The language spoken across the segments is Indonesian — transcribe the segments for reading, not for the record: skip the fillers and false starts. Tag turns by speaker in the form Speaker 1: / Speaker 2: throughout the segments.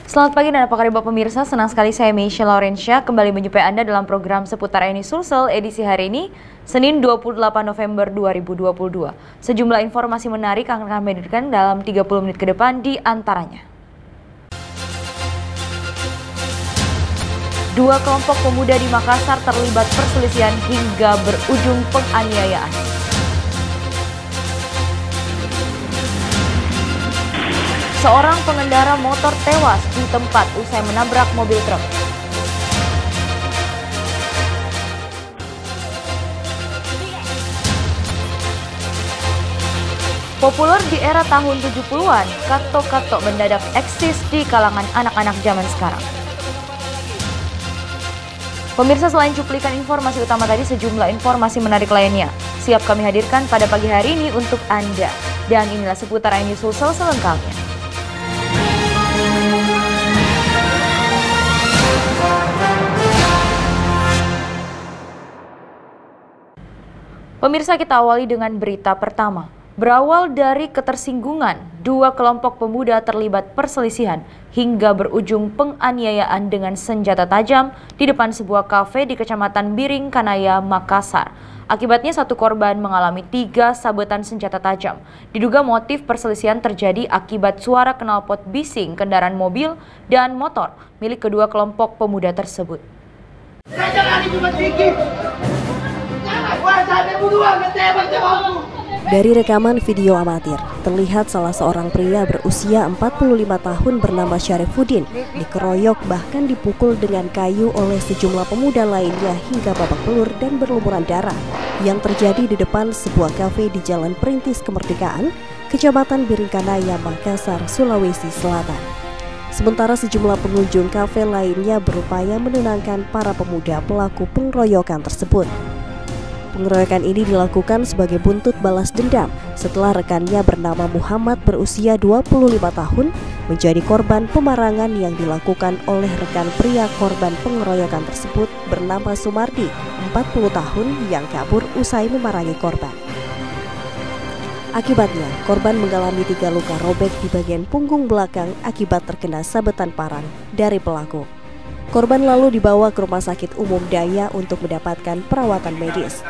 Speaker 1: Selamat pagi dan apa kabar pemirsa, senang sekali saya Meisha Laurencia kembali menjumpai Anda dalam program seputar Eni Sulsel edisi hari ini, Senin 28 November 2022. Sejumlah informasi menarik akan kami hadirkan dalam 30 menit ke depan di antaranya. Dua kelompok pemuda di Makassar terlibat perselisihan hingga berujung penganiayaan. Seorang pengendara motor tewas di tempat usai menabrak mobil truk. Populer di era tahun 70-an, kato-kato mendadak eksis di kalangan anak-anak zaman sekarang. Pemirsa, selain cuplikan informasi utama tadi, sejumlah informasi menarik lainnya siap kami hadirkan pada pagi hari ini untuk Anda. Dan inilah seputar Eni Sulsel selengkapnya. Pemirsa, kita awali dengan berita pertama. Berawal dari ketersinggungan, dua kelompok pemuda terlibat perselisihan hingga berujung penganiayaan dengan senjata tajam di depan sebuah kafe di Kecamatan Biring Kanaya, Makassar. Akibatnya satu korban mengalami 3 sabetan senjata tajam. Diduga motif perselisihan terjadi akibat suara knalpot bising kendaraan mobil dan motor milik kedua kelompok pemuda tersebut.
Speaker 2: Dari rekaman video amatir, terlihat salah seorang pria berusia 45 tahun bernama Syarifuddin dikeroyok bahkan dipukul dengan kayu oleh sejumlah pemuda lainnya hingga babak belur dan berlumuran darah yang terjadi di depan sebuah kafe di Jalan Perintis Kemerdekaan, Kecamatan Biring Kanaya, Makassar, Sulawesi Selatan. Sementara sejumlah pengunjung kafe lainnya berupaya menenangkan para pemuda pelaku pengeroyokan tersebut. Pengeroyokan ini dilakukan sebagai buntut balas dendam setelah rekannya bernama Muhammad berusia 25 tahun menjadi korban pemarangan yang dilakukan oleh rekan pria korban pengeroyokan tersebut bernama Sumardi, 40 tahun yang kabur usai memarangi korban. Akibatnya, korban mengalami 3 luka robek di bagian punggung belakang akibat terkena sabetan parang dari pelaku. Korban lalu dibawa ke Rumah Sakit Umum Daya untuk mendapatkan perawatan medis.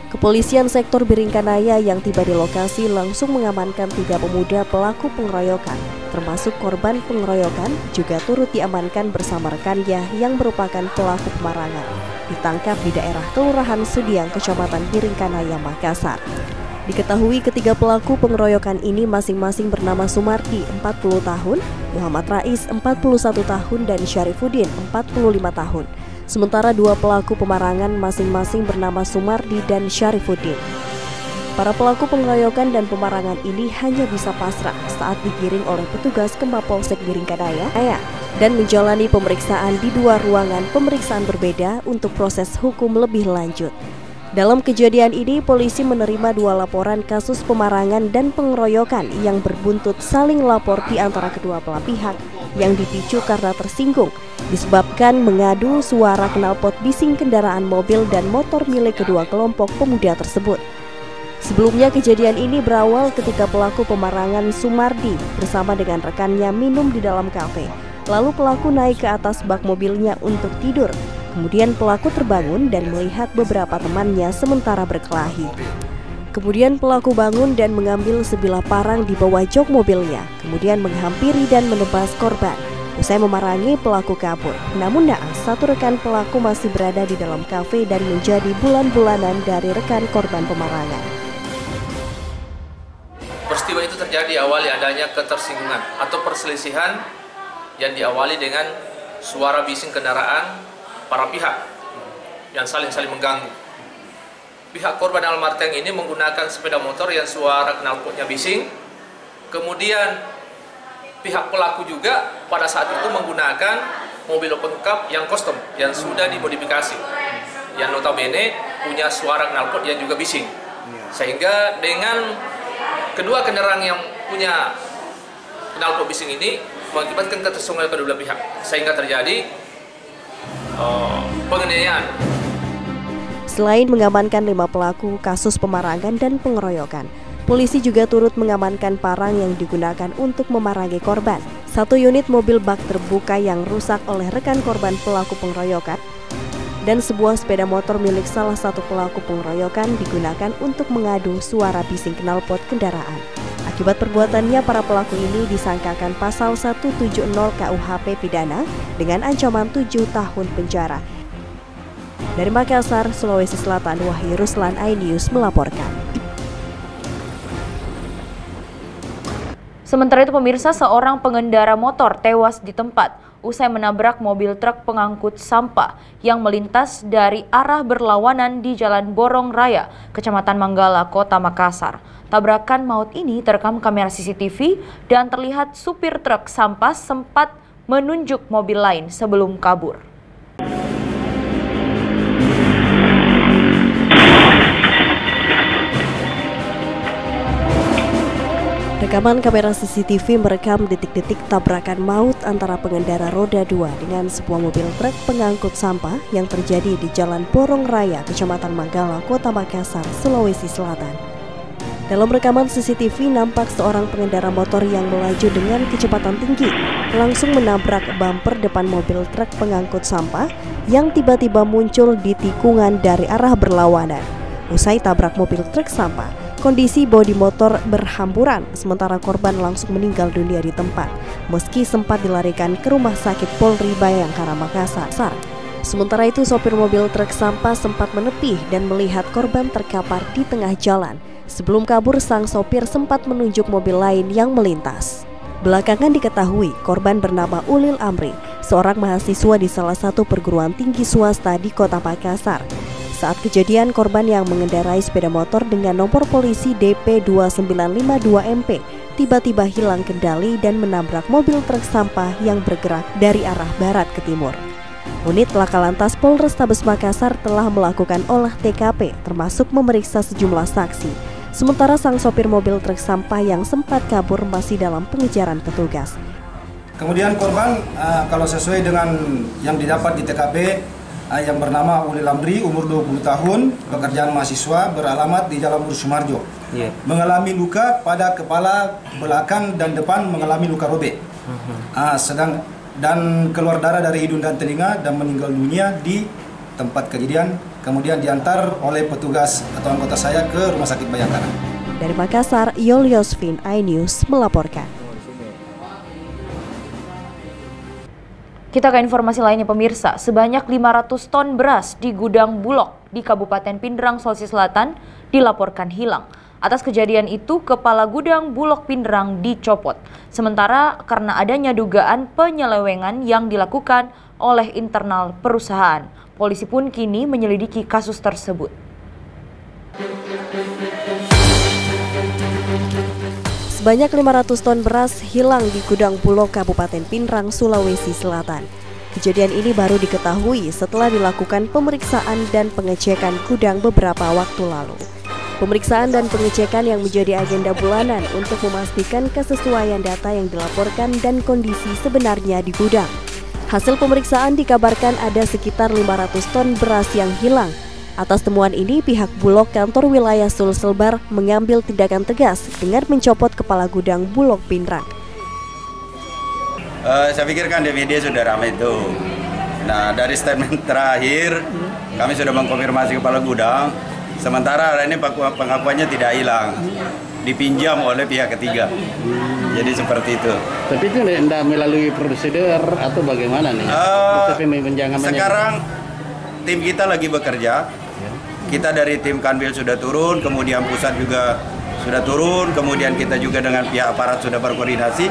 Speaker 2: Kepolisian sektor Biring Kanaya yang tiba di lokasi langsung mengamankan 3 pemuda pelaku pengeroyokan, termasuk korban pengeroyokan juga turut diamankan bersama rekannya yang merupakan pelaku pemarangan, ditangkap di daerah Kelurahan Sudiang, Kecamatan Biring Kanaya, Makassar. Diketahui ketiga pelaku pengeroyokan ini masing-masing bernama Sumardi 40 tahun, Muhammad Rais 41 tahun dan Syarifuddin 45 tahun. Sementara 2 pelaku pemarangan masing-masing bernama Sumardi dan Syarifuddin. Para pelaku pengeroyokan dan pemarangan ini hanya bisa pasrah saat digiring oleh petugas ke Mapolsek Biring Kanaya dan menjalani pemeriksaan di 2 ruangan pemeriksaan berbeda untuk proses hukum lebih lanjut. Dalam kejadian ini, polisi menerima 2 laporan kasus pemarangan dan pengeroyokan yang berbuntut saling lapor di antara kedua belah pihak yang dipicu karena tersinggung, disebabkan mengadu suara knalpot bising kendaraan mobil dan motor milik kedua kelompok pemuda tersebut. Sebelumnya, kejadian ini berawal ketika pelaku pemarangan Sumardi bersama dengan rekannya minum di dalam kafe. Lalu pelaku naik ke atas bak mobilnya untuk tidur. Kemudian pelaku terbangun dan melihat beberapa temannya sementara berkelahi. Kemudian pelaku bangun dan mengambil sebilah parang di bawah jok mobilnya, kemudian menghampiri dan menebas korban. Usai memarangi, pelaku kabur. Namun naas, satu rekan pelaku masih berada di dalam kafe dan menjadi bulan-bulanan dari rekan korban pemarangan.
Speaker 3: Peristiwa itu terjadi awali adanya ketersinggungan atau perselisihan yang diawali dengan suara bising kendaraan para pihak yang saling mengganggu. Pihak korban almarhum ini menggunakan sepeda motor yang suara knalpotnya bising. Kemudian pihak pelaku juga pada saat itu menggunakan mobil open cup yang custom yang sudah dimodifikasi, yang notabene punya suara knalpot yang juga bising. Sehingga dengan kedua kendaraan yang punya knalpot bising ini mengakibatkan ketersinggungan kedua belah pihak, sehingga terjadi penganiayaan.
Speaker 2: Selain mengamankan 5 pelaku kasus pemarangan dan pengeroyokan, polisi juga turut mengamankan parang yang digunakan untuk memarangi korban, 1 unit mobil bak terbuka yang rusak oleh rekan korban pelaku pengeroyokan, dan sebuah sepeda motor milik salah satu pelaku pengeroyokan digunakan untuk mengadu suara bising knalpot kendaraan. Akibat perbuatannya, para pelaku ini disangkakan pasal 170 KUHP pidana dengan ancaman 7 tahun penjara. Dari Makassar, Sulawesi Selatan, Wahyu Ruslan, iNews melaporkan.
Speaker 1: Sementara itu pemirsa, seorang pengendara motor tewas di tempat usai menabrak mobil truk pengangkut sampah yang melintas dari arah berlawanan di Jalan Borong Raya, Kecamatan Manggala, Kota Makassar. Tabrakan maut ini terekam kamera CCTV dan terlihat supir truk sampah sempat menunjuk mobil lain sebelum kabur.
Speaker 2: Rekaman kamera CCTV merekam detik-detik tabrakan maut antara pengendara roda 2 dengan sebuah mobil truk pengangkut sampah yang terjadi di Jalan Borong Raya, Kecamatan Manggala, Kota Makassar, Sulawesi Selatan. Dalam rekaman CCTV nampak seorang pengendara motor yang melaju dengan kecepatan tinggi langsung menabrak bumper depan mobil truk pengangkut sampah yang tiba-tiba muncul di tikungan dari arah berlawanan. Usai tabrak mobil truk sampah, kondisi bodi motor berhamburan, sementara korban langsung meninggal dunia di tempat, meski sempat dilarikan ke Rumah Sakit Polri Bayangkara Makassar. Sementara itu, sopir mobil truk sampah sempat menepih dan melihat korban terkapar di tengah jalan. Sebelum kabur, sang sopir sempat menunjuk mobil lain yang melintas. Belakangan diketahui korban bernama Ulil Amri, seorang mahasiswa di salah satu perguruan tinggi swasta di Kota Makassar. Saat kejadian, korban yang mengendarai sepeda motor dengan nomor polisi DP2952MP tiba-tiba hilang kendali dan menabrak mobil truk sampah yang bergerak dari arah barat ke timur. Unit Laka Lantas Polrestabes Makassar telah melakukan olah TKP termasuk memeriksa sejumlah saksi. Sementara sang sopir mobil truk sampah yang sempat kabur masih dalam pengejaran petugas.
Speaker 4: Kemudian korban kalau sesuai dengan yang didapat di TKP yang bernama Ulil Amri, umur 20 tahun, pekerjaan mahasiswa, beralamat di Jalan Bur Sumarjo. Mengalami luka pada kepala, belakang dan depan mengalami luka robek. Dan keluar darah dari hidung dan telinga dan meninggal dunia di tempat kejadian. Kemudian diantar oleh petugas atau anggota saya ke Rumah Sakit Bayangkara.
Speaker 2: Dari Makassar, Yol Yosvin, iNews melaporkan.
Speaker 1: Kita ke informasi lainnya pemirsa, sebanyak 500 ton beras di gudang Bulog di Kabupaten Pindrang, Sulawesi Selatan dilaporkan hilang. Atas kejadian itu, Kepala Gudang Bulog Pindrang dicopot. Sementara karena adanya dugaan penyelewengan yang dilakukan oleh internal perusahaan, polisi pun kini menyelidiki kasus tersebut.
Speaker 2: Sebanyak 500 ton beras hilang di gudang Bulog Kabupaten Pindrang, Sulawesi Selatan. Kejadian ini baru diketahui setelah dilakukan pemeriksaan dan pengecekan gudang beberapa waktu lalu. Pemeriksaan dan pengecekan yang menjadi agenda bulanan untuk memastikan kesesuaian data yang dilaporkan dan kondisi sebenarnya di gudang. Hasil pemeriksaan dikabarkan ada sekitar 500 ton beras yang hilang. Atas temuan ini, pihak Bulog Kantor Wilayah Sulselbar mengambil tindakan tegas dengan mencopot Kepala Gudang Bulog Pindrang.
Speaker 5: Saya pikir kan di media sudah ramai itu. Nah, dari statement terakhir, kami sudah mengkonfirmasi Kepala Gudang. Sementara ini pengakuannya tidak hilang, dipinjam oleh pihak ketiga. Jadi seperti itu.
Speaker 6: Tapi itu tidak melalui prosedur atau bagaimana nih?
Speaker 5: Sekarang tim kita lagi bekerja. Kita dari tim Kanwil sudah turun, kemudian pusat juga sudah turun, kemudian kita juga dengan pihak aparat sudah berkoordinasi.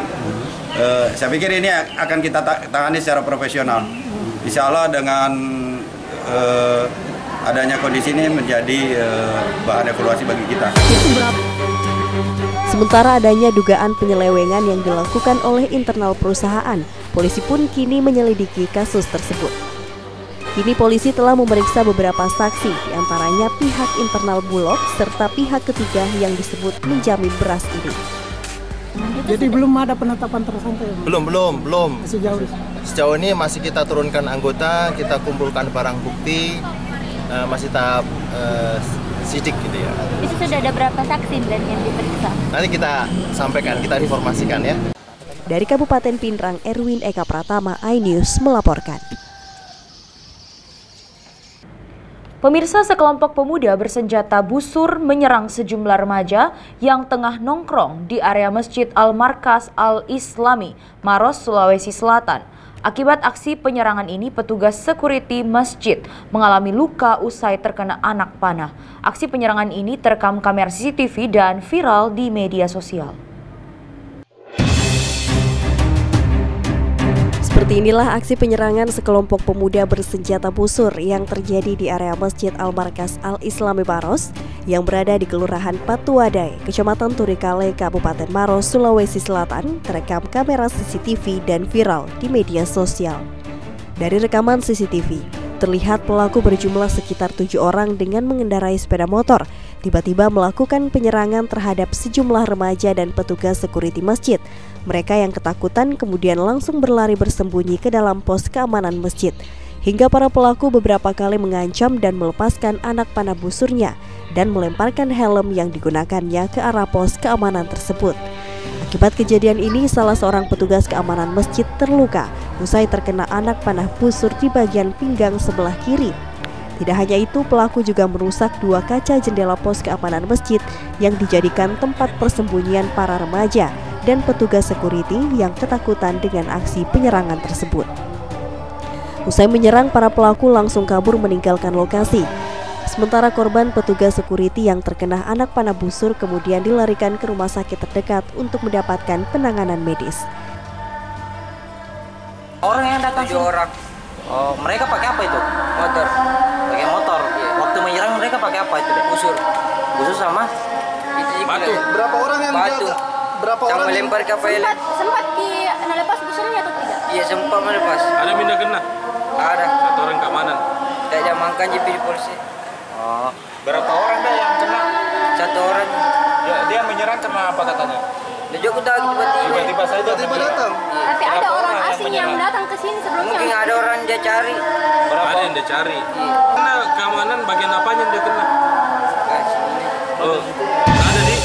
Speaker 5: Saya pikir ini akan kita tangani secara profesional. Insya Allah dengan adanya kondisi ini menjadi bahan evaluasi bagi kita.
Speaker 2: Sementara adanya dugaan penyelewengan yang dilakukan oleh internal perusahaan, polisi pun kini menyelidiki kasus tersebut. Kini polisi telah memeriksa beberapa saksi, diantaranya pihak internal Bulog serta pihak ketiga yang disebut menjamin beras ini.
Speaker 7: Jadi belum ada penetapan tersangka ya?
Speaker 8: Belum. Sejauh ini masih kita turunkan anggota, kita kumpulkan barang bukti, masih tahap sidik gitu ya.
Speaker 9: Itu sudah ada berapa saksi dan yang diperiksa?
Speaker 8: Nanti kita sampaikan, kita informasikan ya.
Speaker 2: Dari Kabupaten Pindrang, Erwin Eka Pratama, iNews melaporkan.
Speaker 1: Pemirsa, sekelompok pemuda bersenjata busur menyerang sejumlah remaja yang tengah nongkrong di area Masjid Al-Markas Al-Islami, Maros, Sulawesi Selatan. Akibat aksi penyerangan ini, petugas security masjid mengalami luka usai terkena anak panah. Aksi penyerangan ini terekam kamera CCTV dan viral di media sosial.
Speaker 2: Seperti inilah aksi penyerangan sekelompok pemuda bersenjata busur yang terjadi di area Masjid Al-Markas Al-Islami Maros yang berada di Kelurahan Patuwadai, Kecamatan Turikale, Kabupaten Maros, Sulawesi Selatan, terekam kamera CCTV dan viral di media sosial. Dari rekaman CCTV, terlihat pelaku berjumlah sekitar 7 orang dengan mengendarai sepeda motor, tiba-tiba melakukan penyerangan terhadap sejumlah remaja dan petugas security masjid. Mereka yang ketakutan kemudian langsung berlari bersembunyi ke dalam pos keamanan masjid. Hingga para pelaku beberapa kali mengancam dan melepaskan anak panah busurnya dan melemparkan helm yang digunakannya ke arah pos keamanan tersebut. Akibat kejadian ini, salah seorang petugas keamanan masjid terluka usai terkena anak panah busur di bagian pinggang sebelah kiri. Tidak hanya itu, pelaku juga merusak 2 kaca jendela pos keamanan masjid yang dijadikan tempat persembunyian para remaja dan petugas security yang ketakutan dengan aksi penyerangan tersebut. Usai menyerang, para pelaku langsung kabur meninggalkan lokasi. Sementara korban petugas security yang terkena anak panah busur kemudian dilarikan ke rumah sakit terdekat untuk mendapatkan penanganan medis.
Speaker 9: Orang yang datang 7 orang. Oh, mereka pakai apa itu? Motor. Pakai motor. Iya. Waktu menyerang mereka pakai apa itu? Busur. Busur sama batu.
Speaker 8: Berapa orang yang
Speaker 9: batu?
Speaker 8: Berapa
Speaker 9: yang
Speaker 8: orang
Speaker 9: melempar ke file?
Speaker 10: Sempat melepas busurnya atau tidak?
Speaker 9: Iya, sempat melepas.
Speaker 3: Ada benda kena?
Speaker 9: Ada.
Speaker 3: 1 orang keamanan.
Speaker 9: Tidak diamankan JP di polisi.
Speaker 3: Oh. Berapa orang dah yang kena?
Speaker 9: 1 orang.
Speaker 3: Ya, dia menyerang karena apa katanya?
Speaker 9: Dia juga tiba-tiba
Speaker 3: saja
Speaker 8: datang.
Speaker 10: Tapi ada orang asing yang datang ke sini sebelumnya.
Speaker 9: Mungkin ada orang dia cari.
Speaker 3: Berapa? Ada yang dia cari.
Speaker 9: Iya.
Speaker 3: Kena keamanan bagian apanya yang dia kena? Oh, ada di.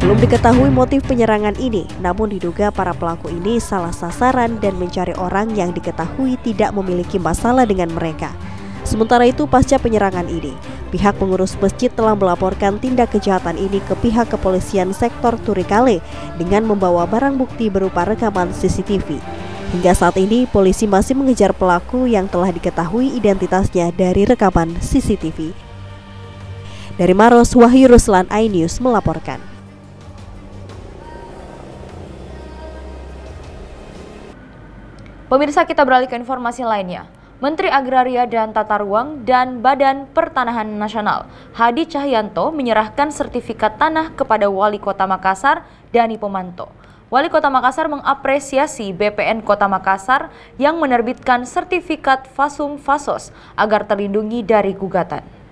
Speaker 2: Belum diketahui motif penyerangan ini, namun diduga para pelaku ini salah sasaran dan mencari orang yang diketahui tidak memiliki masalah dengan mereka. Sementara itu, pasca penyerangan ini, pihak pengurus masjid telah melaporkan tindak kejahatan ini ke pihak kepolisian sektor Turikale dengan membawa barang bukti berupa rekaman CCTV. Hingga saat ini, polisi masih mengejar pelaku yang telah diketahui identitasnya dari rekaman CCTV. Dari Maros, Wahyu Ruslan, iNews melaporkan.
Speaker 1: Pemirsa, kita beralih ke informasi lainnya. Menteri Agraria dan Tata Ruang dan Badan Pertanahan Nasional, Hadi Cahyanto, menyerahkan sertifikat tanah kepada Wali Kota Makassar, Dani Pomanto. Wali Kota Makassar mengapresiasi BPN Kota Makassar yang menerbitkan sertifikat Fasum Fasos agar terlindungi dari gugatan.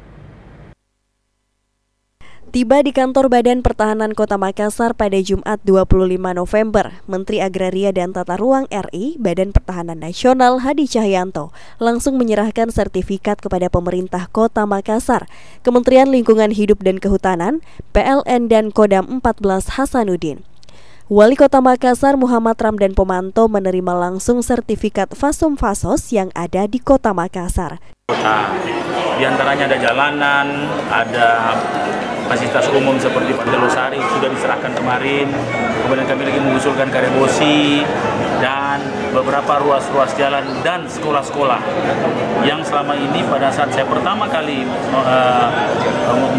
Speaker 2: Tiba di kantor Badan Pertahanan Kota Makassar pada Jumat 25 November, Menteri Agraria dan Tata Ruang RI, Badan Pertahanan Nasional Hadi Cahyanto langsung menyerahkan sertifikat kepada pemerintah Kota Makassar, Kementerian Lingkungan Hidup dan Kehutanan, PLN dan Kodam 14 Hasanuddin. Wali Kota Makassar Muhammad Ramdan Pomanto menerima langsung sertifikat Fasum Fasos yang ada di Kota Makassar.
Speaker 11: Di antaranya ada jalanan, ada fasilitas umum seperti Pantai Losari sudah diserahkan kemarin, kemudian kami lagi mengusulkan Karebosi dan beberapa ruas-ruas jalan dan sekolah-sekolah yang selama ini pada saat saya pertama kali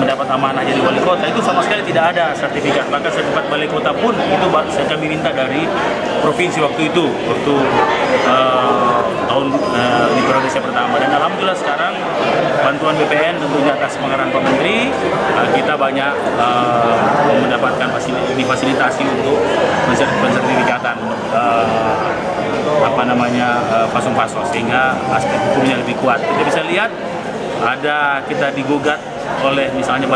Speaker 11: mendapat amanah jadi wali kota itu sama sekali tidak ada sertifikat, bahkan sertifikat wali kota pun itu kami minta dari provinsi waktu itu, waktu tahun di periode saya pertama, dan alhamdulillah sekarang bantuan BPN tentunya atas pengarahan Pak Menteri kita banyak mendapatkan difasilitasi untuk pensertifikatan Fasum Fasos, sehingga aspek hukumnya lebih kuat. Kita bisa lihat kita digugat oleh misalnya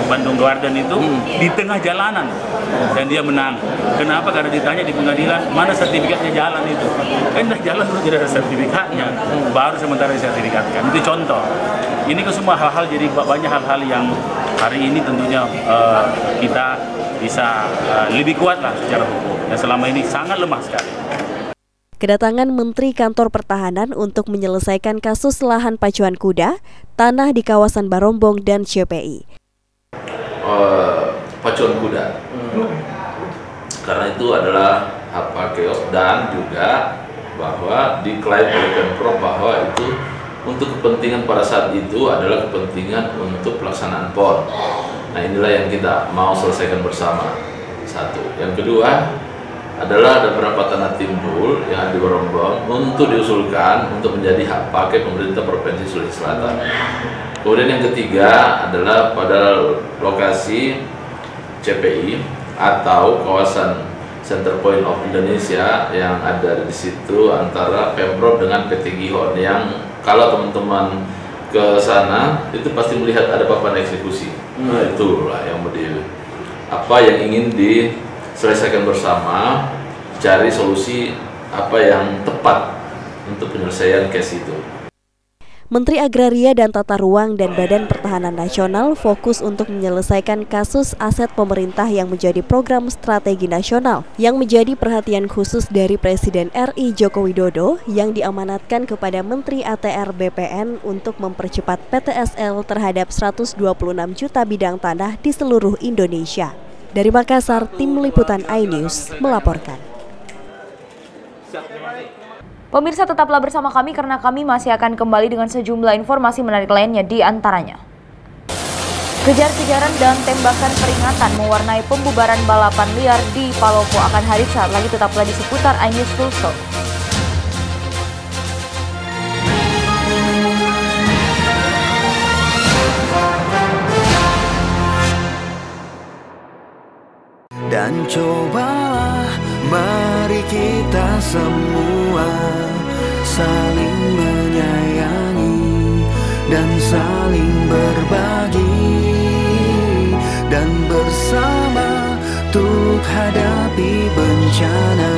Speaker 11: Bandung Garden itu di tengah jalanan dan dia menang. Kenapa? Karena ditanya di pengadilan mana sertifikatnya jalan itu. Kan jalan itu tidak ada sertifikatnya, baru sementara disertifikatkan. Itu contoh. Ini ke semua hal-hal, jadi banyak hal-hal yang hari ini tentunya kita bisa lebih kuat lah secara hukum. Dan selama ini sangat lemah sekali.
Speaker 2: Kedatangan Menteri Kantor Pertahanan untuk menyelesaikan kasus lahan pacuan kuda, tanah di kawasan Barombong dan CPI.
Speaker 12: Pacuan kuda, karena itu adalah hak pakeos dan juga bahwa diklaim oleh Pemprov bahwa itu untuk kepentingan pada saat itu adalah kepentingan untuk pelaksanaan PON. Nah inilah yang kita mau selesaikan bersama. Satu. Yang kedua adalah ada beberapa tanah timbul yang di Barombong untuk diusulkan untuk menjadi hak pakai pemerintah Provinsi Sulawesi Selatan. Kemudian yang ketiga adalah pada lokasi CPI atau kawasan Center Point of Indonesia yang ada di situ antara Pemprov dengan PT Gihon, yang kalau teman-teman ke sana itu pasti melihat ada papan eksekusi. Nah itulah yang apa yang ingin diselesaikan bersama, cari solusi apa yang tepat untuk penyelesaian case itu.
Speaker 2: Menteri Agraria dan Tata Ruang dan Badan Pertahanan Nasional fokus untuk menyelesaikan kasus aset pemerintah yang menjadi program strategi nasional yang menjadi perhatian khusus dari Presiden RI Joko Widodo yang diamanatkan kepada Menteri ATR BPN untuk mempercepat PTSL terhadap 126 juta bidang tanah di seluruh Indonesia. Dari Makassar, Tim Liputan iNews melaporkan.
Speaker 1: Pemirsa, tetaplah bersama kami karena kami masih akan kembali dengan sejumlah informasi menarik lainnya, di antaranya kejar-kejaran dan tembakan peringatan mewarnai pembubaran balapan liar di Palopo akan hadir saat lagi. Tetaplah di seputar iNews Sulsel.
Speaker 13: Dan cobalah mari kita semua saling menyayangi dan saling berbagi, dan bersama untuk hadapi bencana,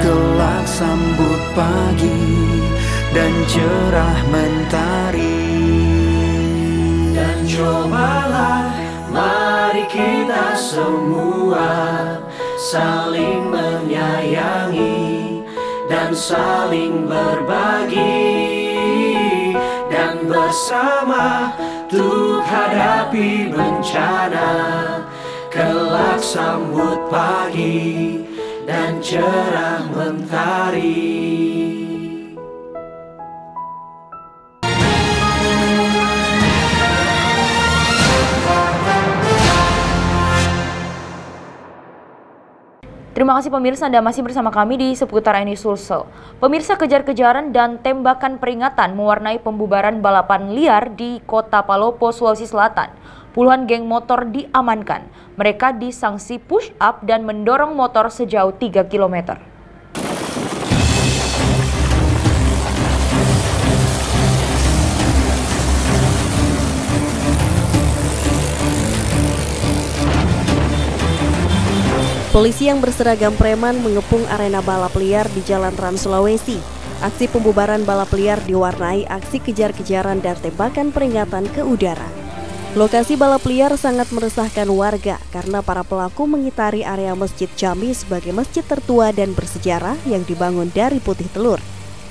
Speaker 13: kelak sambut pagi dan cerah mentari. Dan cobalah mari kita semua saling menyayangi dan saling berbagi, dan bersama untuk hadapi bencana, kelak sambut pagi dan cerah mentari.
Speaker 1: Terima kasih pemirsa, Anda masih bersama kami di seputar iNews Sulsel. Pemirsa, kejar-kejaran dan tembakan peringatan mewarnai pembubaran balapan liar di Kota Palopo, Sulawesi Selatan. Puluhan geng motor diamankan. Mereka disanksi push up dan mendorong motor sejauh 3 km.
Speaker 2: Polisi yang berseragam preman mengepung arena balap liar di Jalan Trans Sulawesi. Aksi pembubaran balap liar diwarnai aksi kejar-kejaran dan tembakan peringatan ke udara. Lokasi balap liar sangat meresahkan warga karena para pelaku mengitari area Masjid Jami sebagai masjid tertua dan bersejarah yang dibangun dari putih telur.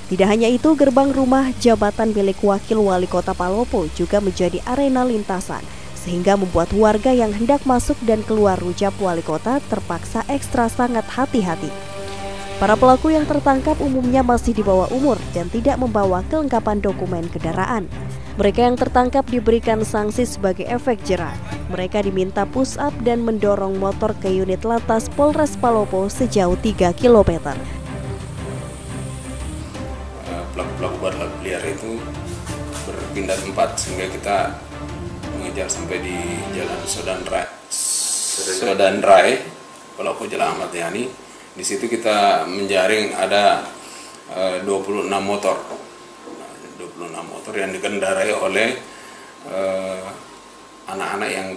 Speaker 2: Tidak hanya itu, gerbang rumah jabatan milik Wakil Wali Kota Palopo juga menjadi arena lintasan, sehingga membuat warga yang hendak masuk dan keluar rujak wali kota terpaksa ekstra sangat hati-hati. Para pelaku yang tertangkap umumnya masih di bawah umur dan tidak membawa kelengkapan dokumen kendaraan. Mereka yang tertangkap diberikan sanksi sebagai efek jerah. Mereka diminta push up dan mendorong motor ke unit lantas Polres Palopo sejauh 3 km.
Speaker 14: Pelaku-pelaku balap liar itu berpindah tempat sehingga kita mengejar sampai di Jalan Sodan Rai, Palopo Jalan Ahmad Yani. Di situ kita menjaring ada 26 motor. 26 motor yang dikendarai oleh anak-anak yang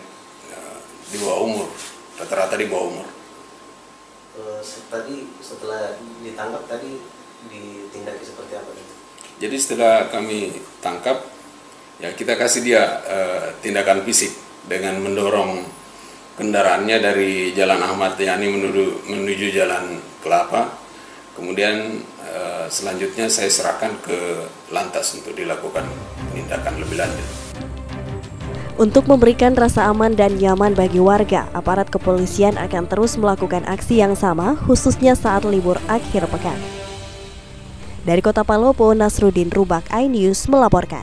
Speaker 14: di bawah umur, rata-rata di bawah umur.
Speaker 15: Tadi setelah ditangkap tadi ditindaki seperti apa?
Speaker 14: Jadi setelah kami tangkap, ya kita kasih dia tindakan fisik dengan mendorong kendaraannya dari Jalan Ahmad Yani menuju Jalan Kelapa. Kemudian selanjutnya saya serahkan ke Lantas untuk dilakukan tindakan lebih lanjut.
Speaker 2: Untuk memberikan rasa aman dan nyaman bagi warga, aparat kepolisian akan terus melakukan aksi yang sama, khususnya saat libur akhir pekan. Dari Kota Palopo, Nasruddin Rubak, iNews melaporkan.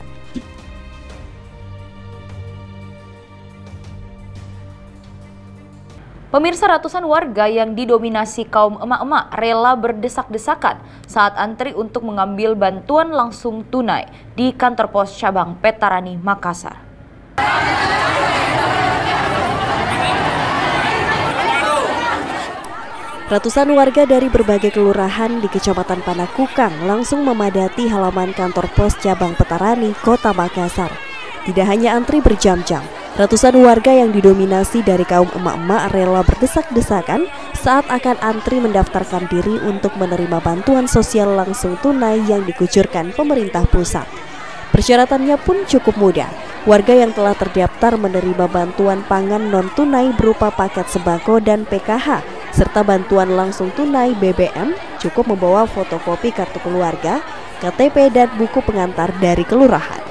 Speaker 1: Pemirsa, ratusan warga yang didominasi kaum emak-emak rela berdesak-desakan saat antri untuk mengambil bantuan langsung tunai di kantor pos cabang Petarani, Makassar.
Speaker 2: Ratusan warga dari berbagai kelurahan di Kecamatan Panakukang langsung memadati halaman kantor pos cabang Petarani, Kota Makassar. Tidak hanya antri berjam-jam, ratusan warga yang didominasi dari kaum emak-emak rela berdesak-desakan saat akan antri mendaftarkan diri untuk menerima bantuan sosial langsung tunai yang dikucurkan pemerintah pusat. Persyaratannya pun cukup mudah. Warga yang telah terdaftar menerima bantuan pangan non-tunai berupa paket sembako dan PKH, serta bantuan langsung tunai BBM, cukup membawa fotokopi kartu keluarga, KTP, dan buku pengantar dari kelurahan.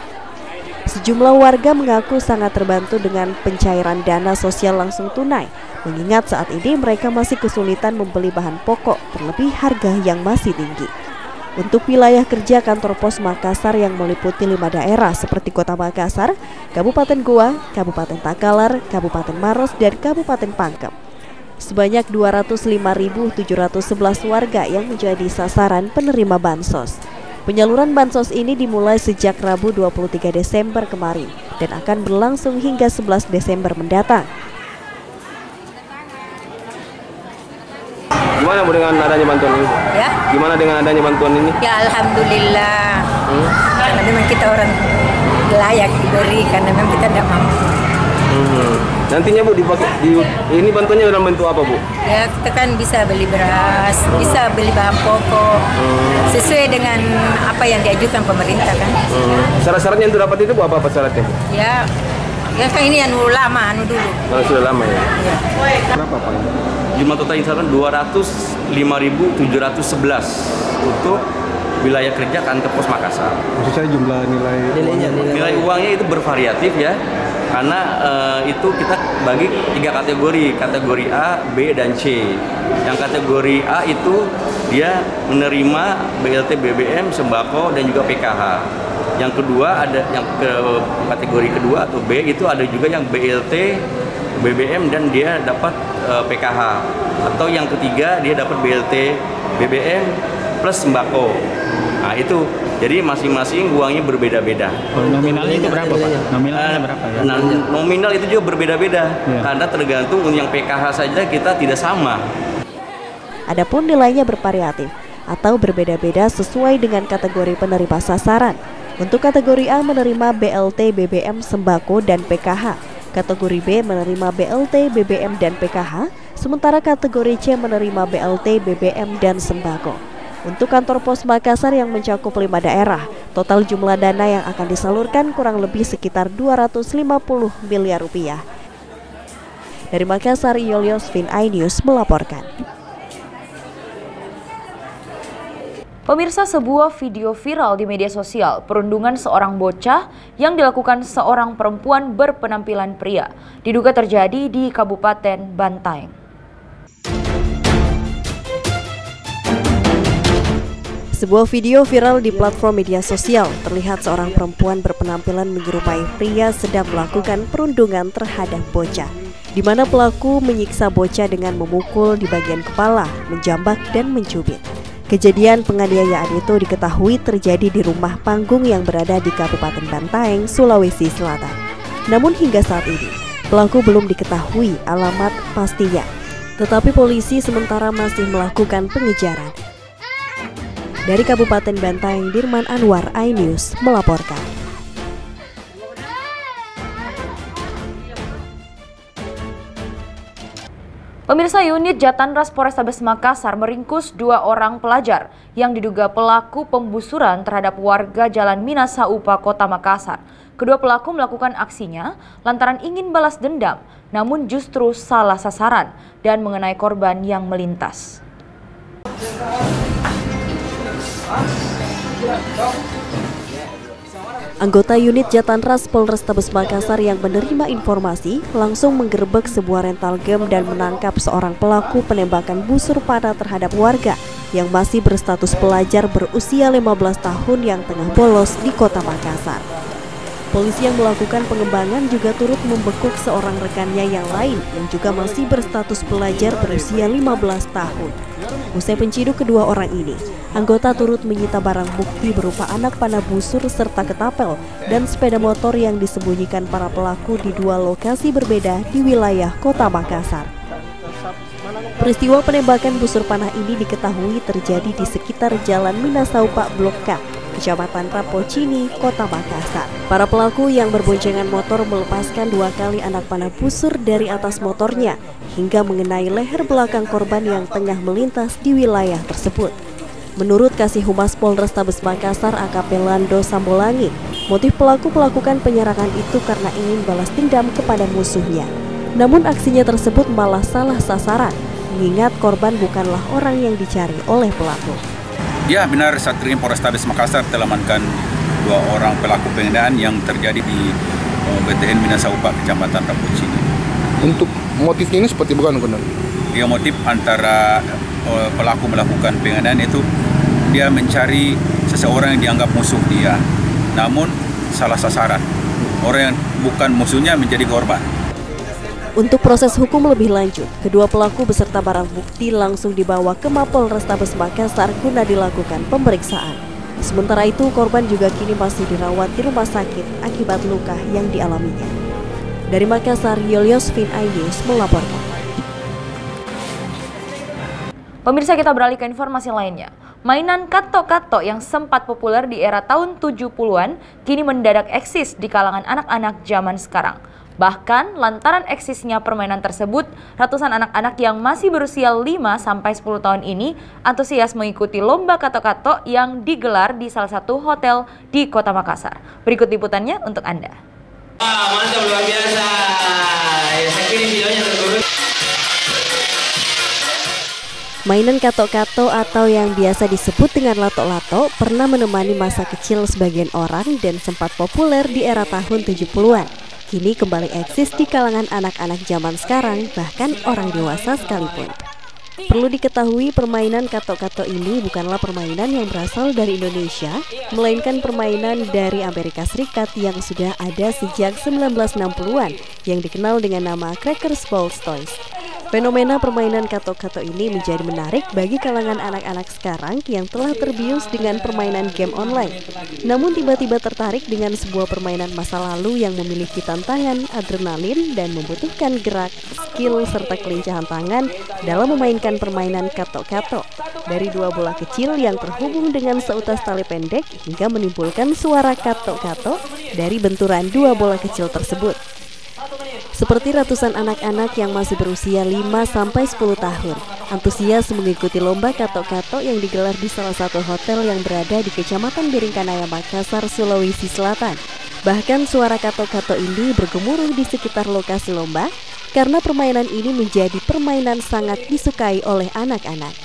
Speaker 2: Sejumlah warga mengaku sangat terbantu dengan pencairan dana sosial langsung tunai, mengingat saat ini mereka masih kesulitan membeli bahan pokok, terlebih harga yang masih tinggi. Untuk wilayah kerja kantor pos Makassar yang meliputi 5 daerah seperti Kota Makassar, Kabupaten Goa, Kabupaten Takalar, Kabupaten Maros, dan Kabupaten Pangkep. Sebanyak 205.711 warga yang menjadi sasaran penerima bansos. Penyaluran bansos ini dimulai sejak Rabu 23 Desember kemarin dan akan berlangsung hingga 11 Desember mendatang.
Speaker 16: Gimana Bu dengan adanya bantuan ini?
Speaker 17: Ya?
Speaker 16: Gimana dengan adanya bantuan ini?
Speaker 17: Ya alhamdulillah. Karena memang kita orang layak diberi karena memang kita tidak mampu.
Speaker 16: Nantinya Bu ini bantuannya dalam bentuk apa Bu?
Speaker 17: Ya kita kan bisa beli beras, bisa beli bahan pokok sesuai dengan apa yang diajukan pemerintah kan.
Speaker 16: Syarat-syaratnya untuk dapat itu Bu apa syaratnya Bu?
Speaker 17: Ya kan ini anu lama, anu dulu.
Speaker 16: Kalau sudah lama ya.
Speaker 11: Berapa Pak? Jumlah total insan 205.711 untuk wilayah kerja kantor pos Makassar.
Speaker 16: Maksud saya jumlah
Speaker 11: nilai uangnya itu bervariatif ya, karena itu kita bagi 3 kategori A, B, dan C. Yang kategori A itu dia menerima BLT BBM, sembako, dan juga PKH. Yang kedua ada yang kategori kedua atau B itu ada juga yang BLT BBM dan dia dapat PKH, atau yang ketiga dia dapat BLT BBM plus sembako. Nah itu jadi masing-masing uangnya berbeda-beda.
Speaker 6: Nominalnya itu berapa Pak? Nominalnya berapa ya?
Speaker 11: Nah, nominal itu juga berbeda-beda karena tergantung yang PKH saja kita tidak sama.
Speaker 2: Adapun nilainya bervariatif atau berbeda-beda sesuai dengan kategori penerima sasaran. Untuk kategori A menerima BLT BBM sembako dan PKH. Kategori B menerima BLT, BBM, dan PKH, sementara kategori C menerima BLT, BBM, dan sembako. Untuk kantor pos Makassar yang mencakup 5 daerah, total jumlah dana yang akan disalurkan kurang lebih sekitar 250 miliar rupiah. Dari Makassar, Yolyosvin, iNews melaporkan.
Speaker 1: Pemirsa, sebuah video viral di media sosial perundungan seorang bocah yang dilakukan seorang perempuan berpenampilan pria diduga terjadi di Kabupaten Bantaeng.
Speaker 2: Sebuah video viral di platform media sosial terlihat seorang perempuan berpenampilan menyerupai pria sedang melakukan perundungan terhadap bocah, di mana pelaku menyiksa bocah dengan memukul di bagian kepala, menjambak, dan mencubit. Kejadian penganiayaan itu diketahui terjadi di rumah panggung yang berada di Kabupaten Bantaeng, Sulawesi Selatan. Namun hingga saat ini, pelaku belum diketahui alamat pastinya. Tetapi polisi sementara masih melakukan pengejaran. Dari Kabupaten Bantaeng, Dirman Anwar, iNews melaporkan.
Speaker 1: Pemirsa, unit Jatanras Polrestabes Makassar meringkus 2 orang pelajar yang diduga pelaku pembusuran terhadap warga Jalan Minasaupa, Kota Makassar. Kedua pelaku melakukan aksinya lantaran ingin balas dendam, namun justru salah sasaran dan mengenai korban yang melintas.
Speaker 2: Anggota unit Jatanras Polrestabes Makassar yang menerima informasi langsung menggerebek sebuah rental game dan menangkap seorang pelaku penembakan busur panah terhadap warga yang masih berstatus pelajar berusia 15 tahun yang tengah bolos di Kota Makassar. Polisi yang melakukan pengembangan juga turut membekuk seorang rekannya yang lain yang juga masih berstatus pelajar berusia 15 tahun. Usai penciduk kedua orang ini, anggota turut menyita barang bukti berupa anak panah busur serta ketapel dan sepeda motor yang disembunyikan para pelaku di dua lokasi berbeda di wilayah Kota Makassar. Peristiwa penembakan busur panah ini diketahui terjadi di sekitar Jalan Minasaupa Blok K, Kecamatan Rapocini, Kota Makassar. Para pelaku yang berboncengan motor melepaskan 2 kali anak panah busur dari atas motornya hingga mengenai leher belakang korban yang tengah melintas di wilayah tersebut. Menurut Kasih Humas Polrestabes Makassar AKP Lando Sambolangi, motif pelaku melakukan penyerangan itu karena ingin balas dendam kepada musuhnya. Namun aksinya tersebut malah salah sasaran, mengingat korban bukanlah orang yang dicari oleh pelaku.
Speaker 18: Ya, benar, Satreskrim Polrestabes Makassar telah mengamankan 2 orang pelaku penganiayaan yang terjadi di BTN Minasaupa, Kecamatan Rapocini.
Speaker 19: Untuk motifnya ini seperti bukan, benar?
Speaker 18: Ya, motif antara pelaku melakukan penganiayaan itu dia mencari seseorang yang dianggap musuh dia, namun salah sasaran. Orang yang bukan musuhnya menjadi korban.
Speaker 2: Untuk proses hukum lebih lanjut, kedua pelaku beserta barang bukti langsung dibawa ke Mapolrestabes Makassar guna dilakukan pemeriksaan. Sementara itu, korban juga kini masih dirawat di rumah sakit akibat luka yang dialaminya. Dari Makassar, Yolyosvin Ayus melaporkan.
Speaker 1: Pemirsa, kita beralih ke informasi lainnya. Mainan kato-kato yang sempat populer di era tahun 70-an kini mendadak eksis di kalangan anak-anak zaman sekarang. Bahkan lantaran eksisnya permainan tersebut, ratusan anak-anak yang masih berusia 5-10 tahun ini antusias mengikuti lomba kato-kato yang digelar di salah satu hotel di Kota Makassar. Berikut liputannya untuk Anda.
Speaker 20: Mantap, luar biasa. Saya kirim videonya tergurus.
Speaker 2: Mainan kato-kato atau yang biasa disebut dengan lato-lato pernah menemani masa kecil sebagian orang dan sempat populer di era tahun 70-an. Kini kembali eksis di kalangan anak-anak zaman sekarang, bahkan orang dewasa sekalipun. Perlu diketahui, permainan kato-kato ini bukanlah permainan yang berasal dari Indonesia, melainkan permainan dari Amerika Serikat yang sudah ada sejak 1960-an yang dikenal dengan nama Crackers Balls Toys. Fenomena permainan kato-kato ini menjadi menarik bagi kalangan anak-anak sekarang yang telah terbius dengan permainan game online. Namun tiba-tiba tertarik dengan sebuah permainan masa lalu yang memiliki tantangan, adrenalin, dan membutuhkan gerak, skill, serta kelincahan tangan dalam memainkan permainan kato-kato. Dari 2 bola kecil yang terhubung dengan seutas tali pendek hingga menimbulkan suara kato-kato dari benturan 2 bola kecil tersebut. Seperti ratusan anak-anak yang masih berusia 5-10 tahun, antusias mengikuti lomba kato-kato yang digelar di salah satu hotel yang berada di Kecamatan Biringkanaya, Makassar, Sulawesi Selatan. Bahkan suara kato-kato ini bergemuruh di sekitar lokasi lomba karena permainan ini menjadi permainan sangat disukai oleh anak-anak.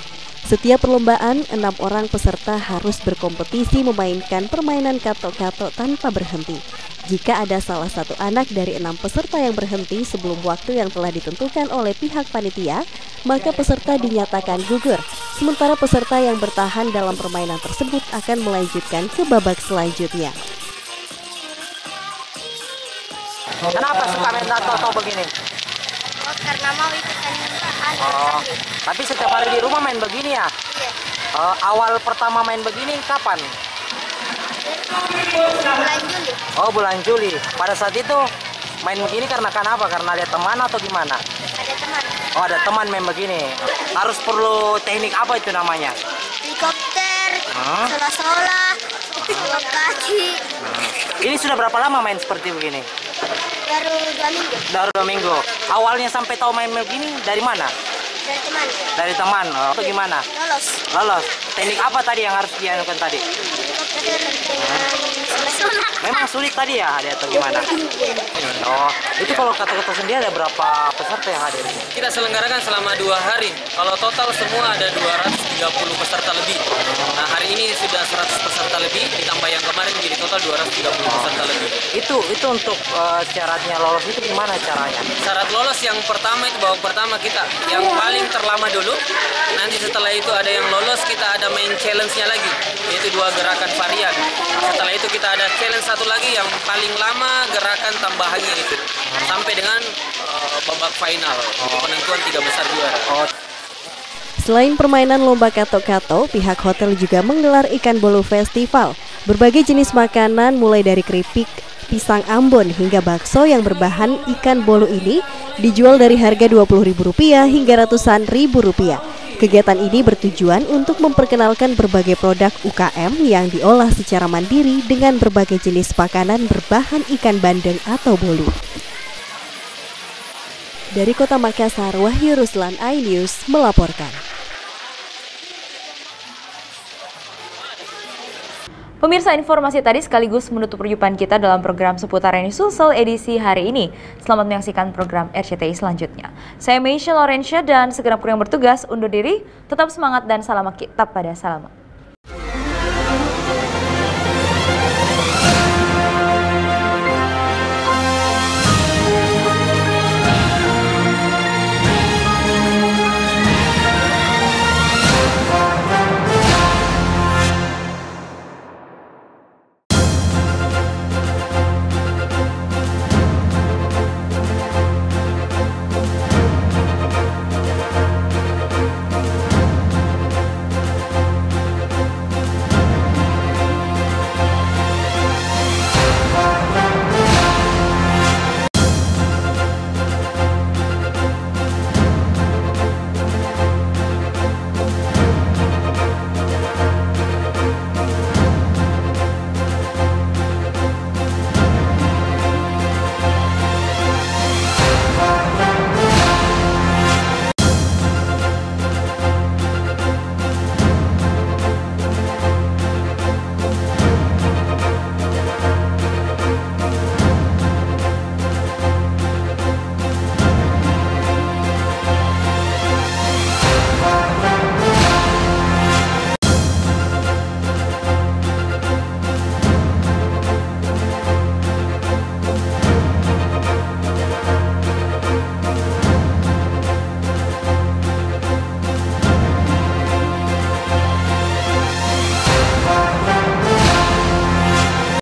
Speaker 2: Setiap perlombaan, 6 orang peserta harus berkompetisi memainkan permainan kato-kato tanpa berhenti. Jika ada salah satu anak dari 6 peserta yang berhenti sebelum waktu yang telah ditentukan oleh pihak panitia, maka peserta dinyatakan gugur. Sementara peserta yang bertahan dalam permainan tersebut akan melanjutkan ke babak selanjutnya.
Speaker 9: Kenapa suka main kato begini?
Speaker 10: Oh, karena mau ikutan
Speaker 9: Tapi setiap hari di rumah main begini ya?
Speaker 10: Iya.
Speaker 9: Awal pertama main begini kapan?
Speaker 10: Bulan Juli.
Speaker 9: Oh, bulan Juli. Pada saat itu main begini karena apa? Karena ada teman atau gimana?
Speaker 10: Ada teman.
Speaker 9: Oh, ada teman main begini. Harus perlu teknik apa itu namanya?
Speaker 10: Helikopter, sola-sola, kaki.
Speaker 9: Ini sudah berapa lama main seperti begini?
Speaker 10: Baru 2 minggu.
Speaker 9: Baru 2 minggu. Awalnya sampai tahu main begini dari mana?
Speaker 10: Dari teman.
Speaker 9: Dari teman. Oh, itu gimana?
Speaker 10: Lolos.
Speaker 9: Lolos. Teknik apa tadi yang harus dianukan tadi? Memang sulit tadi ya, ada atau gimana? Oh, itu kalau kata-kata sendiri ada berapa peserta yang hadir?
Speaker 21: Kita selenggarakan selama 2 hari. Kalau total semua ada 230 peserta lebih. Nah, hari ini sudah 100 peserta lebih, ditambah yang kemarin jadi total 230 peserta lebih.
Speaker 9: Itu untuk syaratnya lolos itu gimana caranya?
Speaker 21: Syarat lolos yang pertama itu babak pertama kita yang paling terlama dulu. Nanti setelah itu ada yang lolos, kita ada main challenge-nya lagi, yaitu 2 gerakan varian. Setelah itu kita ada challenge satu lagi yang paling lama gerakan tambahannya itu sampai dengan babak final penentuan 3 besar juara.
Speaker 2: Selain permainan lomba kato-kato, pihak hotel juga menggelar ikan bolu festival. Berbagai jenis makanan mulai dari keripik, pisang Ambon hingga bakso yang berbahan ikan bolu ini dijual dari harga Rp20.000 hingga ratusan ribu rupiah. Kegiatan ini bertujuan untuk memperkenalkan berbagai produk UKM yang diolah secara mandiri dengan berbagai jenis makanan berbahan ikan bandeng atau bolu. Dari Kota Makassar, Wahyu Ruslan, iNews melaporkan.
Speaker 1: Pemirsa, informasi tadi sekaligus menutup perjumpaan kita dalam program seputar Sulsel edisi hari ini. Selamat menyaksikan program RCTI selanjutnya. Saya Meisha Lorencia dan segenap kru yang bertugas undur diri. Tetap semangat dan salam kitab pada salam.